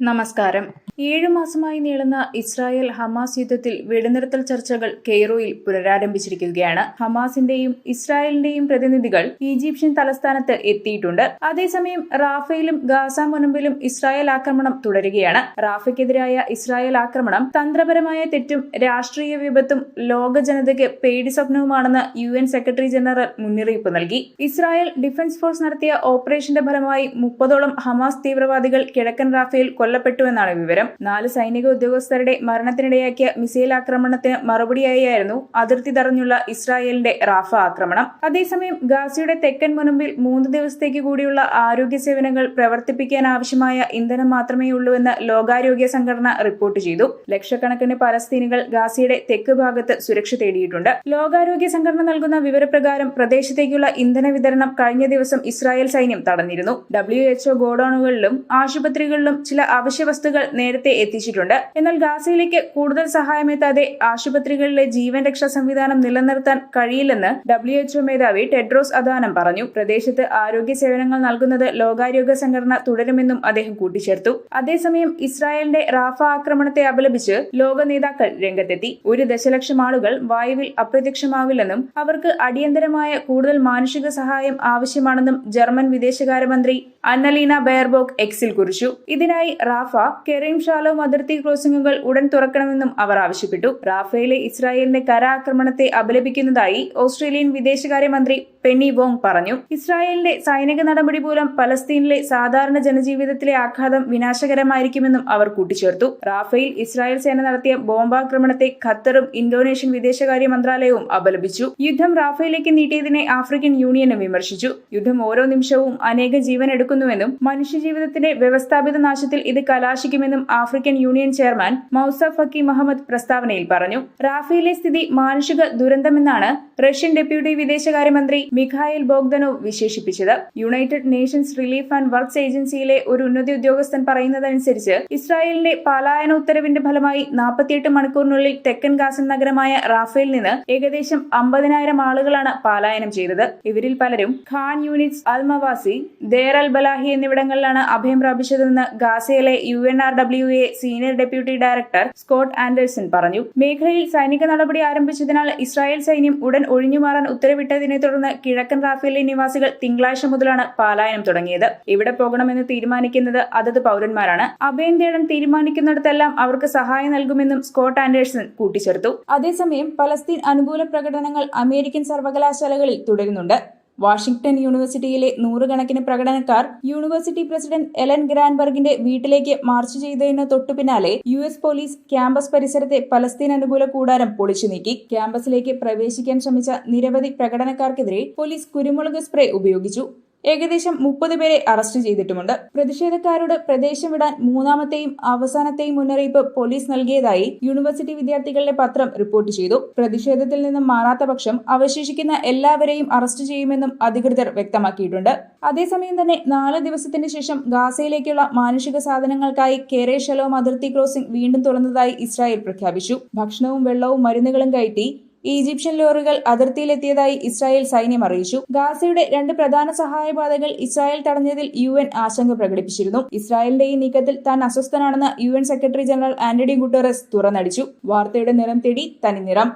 നമസ്കാരം. 7 മാസമായി നീളുന്ന ഇസ്രായേൽ ഹമാസ് യുദ്ധത്തിൽ വെടിനിർത്തൽ ചർച്ചകൾ കെയ്റോയിൽ പുനരാരംഭിച്ചിരിക്കുകയാണ്. ഹമാസിന്റെയും ഇസ്രായേലിന്റെയും പ്രതിനിധികൾ ഈജിപ്ഷ്യൻ തലസ്ഥാനത്ത് എത്തിയിട്ടുണ്ട്. അതേസമയം റാഫയിലും ഗാസ മുനമ്പിലും ഇസ്രായേൽ ആക്രമണം തുടരുകയാണ്. റാഫയ്ക്കെതിരായ ഇസ്രായേൽ ആക്രമണം തന്ത്രപരമായ തെറ്റും രാഷ്ട്രീയ വിപത്തും ലോക ജനതയ്ക്ക് പേടി സ്വപ്നവുമാണെന്ന് UN സെക്രട്ടറി ജനറൽ മുന്നറിയിപ്പ് നൽകി. ഇസ്രായേൽ ഡിഫൻസ് ഫോഴ്സ് നടത്തിയ ഓപ്പറേഷന്റെ ഫലമായി 30ഓളം ഹമാസ് തീവ്രവാദികൾ കിഴക്കൻ റാഫയിൽ കൊല്ലപ്പെട്ടുവെന്നാണ് വിവരം. 4 സൈനിക ഉദ്യോഗസ്ഥരുടെ മരണത്തിനിടയാക്കിയ മിസൈൽ ആക്രമണത്തിന് മറുപടിയായിരുന്നു അതിർത്തി തടഞ്ഞുള്ള ഇസ്രായേലിന്റെ റാഫ ആക്രമണം. അതേസമയം ഗാസയുടെ തെക്കൻ മുനമ്പിൽ 3 ദിവസത്തേക്ക് കൂടിയുള്ള ആരോഗ്യ സേവനങ്ങൾ പ്രവർത്തിപ്പിക്കാനാവശ്യമായ ഇന്ധനം മാത്രമേ ഉള്ളൂവെന്ന് ലോകാരോഗ്യ സംഘടന റിപ്പോർട്ട് ചെയ്തു. ലക്ഷക്കണക്കിന് പലസ്തീനികൾ ഗാസയുടെ തെക്ക് ഭാഗത്ത് സുരക്ഷ തേടിയിട്ടുണ്ട്. ലോകാരോഗ്യ സംഘടന നൽകുന്ന വിവരപ്രകാരം പ്രദേശത്തേക്കുള്ള ഇന്ധന വിതരണം കഴിഞ്ഞ ദിവസം ഇസ്രായേൽ സൈന്യം തടഞ്ഞിരുന്നു. WHO ഗോഡൌണുകളിലും ആശുപത്രികളിലും ചില അവശ്യ വസ്തുക്കൾ നേരത്തെ എത്തിച്ചിട്ടുണ്ട്. എന്നാൽ ഗാസയിലേക്ക് കൂടുതൽ സഹായമെത്താതെ ആശുപത്രികളിലെ ജീവൻ രക്ഷാ സംവിധാനം നിലനിർത്താൻ കഴിയില്ലെന്ന് WHO മേധാവി ടെഡ്രോസ് അദാനം പറഞ്ഞു. പ്രദേശത്ത് ആരോഗ്യ സേവനങ്ങൾ നൽകുന്നത് ലോകാരോഗ്യ സംഘടന തുടരുമെന്നും അദ്ദേഹം കൂട്ടിച്ചേർത്തു. അതേസമയം ഇസ്രായേലിന്റെ റാഫ ആക്രമണത്തെ അപലപിച്ച് ലോക നേതാക്കൾ രംഗത്തെത്തി. 1 ദശലക്ഷം ആളുകൾ വായുവിൽ അപ്രത്യക്ഷമാവില്ലെന്നും അവർക്ക് അടിയന്തരമായ കൂടുതൽ മാനുഷിക സഹായം ആവശ്യമാണെന്നും ജർമ്മൻ വിദേശകാര്യമന്ത്രി അന്നലീന ബെയർബോക്ക് എക്സിൽ കുറിച്ചു. ഇതിനായി റാഫ, കെറീം ഷാലോം അതിർത്തി ക്രോസിംഗുകൾ ഉടൻ തുറക്കണമെന്നും അവർ ആവശ്യപ്പെട്ടു. റാഫയിലെ ഇസ്രായേലിന്റെ കരാക്രമണത്തെ അപലപിക്കുന്നതായി ഓസ്ട്രേലിയൻ വിദേശകാര്യമന്ത്രി പെന്നി വോങ് പറഞ്ഞു. ഇസ്രായേലിന്റെ സൈനിക നടപടി മൂലം പലസ്തീനിലെ സാധാരണ ജനജീവിതത്തിലെ ആഘാതം വിനാശകരമായിരിക്കുമെന്നും അവർ കൂട്ടിച്ചേർത്തു. റാഫയിൽ ഇസ്രായേൽ സേന നടത്തിയ ബോംബാക്രമണത്തെ ഖത്തറും ഇന്തോനേഷ്യൻ വിദേശകാര്യ മന്ത്രാലയവും അപലപിച്ചു. യുദ്ധം റാഫയിലേക്ക് നീട്ടിയതിനെ ആഫ്രിക്കൻ യൂണിയനും വിമർശിച്ചു. യുദ്ധം ഓരോ നിമിഷവും അനേക ജീവൻ എടുക്കുന്നുവെന്നും മനുഷ്യജീവിതത്തിന്റെ വ്യവസ്ഥാപിത നാശത്തിൽ ഇത് കലാശിക്കുമെന്നും African union chairman Moussa Faki Mahamat പ്രസ്താവനയിൽ പറഞ്ഞു. റാഫയിലെ സ്ഥിതി മാനുഷിക ദുരന്തമെന്നാണ് റഷ്യൻ ഡെപ്യൂട്ടി വിദേശകാര്യമന്ത്രി മിഖായിൽ ബോഗ്ദനോവ് വിശേഷിപ്പിച്ചത്. United Nations Relief and Works ഏജൻസിയിലെ ഒരു ഉന്നത ഉദ്യോഗസ്ഥൻ പറയുന്നതനുസരിച്ച് ഇസ്രായേലിന്റെ പലായന ഉത്തരവിന്റെ ഫലമായി 48 മണിക്കൂറിനുള്ളിൽ തെക്കൻ ഗാസൻ നഗരമായ റാഫയിൽ നിന്ന് ഏകദേശം 50,000 ആളുകളാണ് പലായനം ചെയ്തത്. ഇവരിൽ പലരും Khan Younis, Al Mawasi, Deir al Balah എന്നിവിടങ്ങളിലാണ് അഭയം പ്രാപിച്ചതെന്ന് ഗാസയിലെ UNRWA senior deputy director Scott Anderson പറഞ്ഞു. മേഖലയിൽ സൈനിക നടപടി ആരംഭിച്ചതിനാൽ ഇസ്രായേൽ സൈന്യം ഉടൻ ഒഴിഞ്ഞുമാറാൻ ഉത്തരവിട്ടതിനെ തുടർന്ന് കിഴക്കൻ റാഫയിലെ നിവാസികൾ തിങ്കളാഴ്ച മുതലാണ് പലായനം തുടങ്ങിയത്. എവിടെ പോകണമെന്ന് തീരുമാനിക്കുന്നത് അതത് പൗരന്മാരാണ്. അഭയം തേടാൻ തീരുമാനിക്കുന്നിടത്തെല്ലാം അവർക്ക് സഹായം നൽകുമെന്നും സ്കോട്ട് ആൻഡേഴ്സൺ കൂട്ടിച്ചേർത്തു. അതേസമയം പലസ്തീൻ അനുകൂല പ്രകടനങ്ങൾ അമേരിക്കൻ സർവകലാശാലകളിൽ തുടരുന്നുണ്ട്. വാഷിംഗ്ടൺ യൂണിവേഴ്സിറ്റിയിലെ 100 കണക്കിന് പ്രകടനക്കാർ യൂണിവേഴ്സിറ്റി പ്രസിഡന്റ് എലൻ ഗ്രാൻബർഗിന്റെ വീട്ടിലേക്ക് മാർച്ച് ചെയ്തതിന് തൊട്ടു പിന്നാലെ US പോലീസ് ക്യാമ്പസ് പരിസരത്തെ പലസ്തീൻ അനുകൂല കൂടാരം പൊളിച്ചു നീക്കി. ക്യാമ്പസിലേക്ക് പ്രവേശിക്കാൻ ശ്രമിച്ച നിരവധി പ്രകടനക്കാർക്കെതിരെ പോലീസ് കുരുമുളക് സ്പ്രേ ഉപയോഗിച്ചു. ഏകദേശം 30 പേരെ അറസ്റ്റ് ചെയ്തിട്ടുമുണ്ട്. പ്രതിഷേധക്കാരോട് പ്രദേശം വിടാൻ 3ാമത്തെയും അവസാനത്തെയും മുന്നറിയിപ്പ് പോലീസ് നൽകിയതായി യൂണിവേഴ്സിറ്റി വിദ്യാർത്ഥികളുടെ പത്രം റിപ്പോർട്ട് ചെയ്തു. പ്രതിഷേധത്തിൽ നിന്നും മാറാത്ത പക്ഷം അവശേഷിക്കുന്ന എല്ലാവരെയും അറസ്റ്റ് ചെയ്യുമെന്നും അധികൃതർ വ്യക്തമാക്കിയിട്ടുണ്ട്. അതേസമയം തന്നെ 4 ദിവസത്തിന് ശേഷം ഗാസയിലേക്കുള്ള മാനുഷിക സാധനങ്ങൾക്കായി കെറീം ഷാലോം അതിർത്തി ക്രോസിംഗ് വീണ്ടും തുറന്നതായി ഇസ്രായേൽ പ്രഖ്യാപിച്ചു. ഭക്ഷണവും വെള്ളവും മരുന്നുകളും കയറ്റി ഈജിപ്ഷ്യൻ ലോറികൾ അതിർത്തിയിലെത്തിയതായി ഇസ്രായേൽ സൈന്യം അറിയിച്ചു. ഗാസയുടെ 2 പ്രധാന സഹായപാതകൾ ഇസ്രായേൽ തടഞ്ഞതിൽ UN ആശങ്ക പ്രകടിപ്പിച്ചിരുന്നു. ഇസ്രായേലിന്റെ ഈ നീക്കത്തിൽ താൻ അസ്വസ്ഥനാണെന്ന് UN secretary general Antonio Guterres തുറന്നടിച്ചു. വാർത്തയുടെ നിറം തേടി തനി നിറം.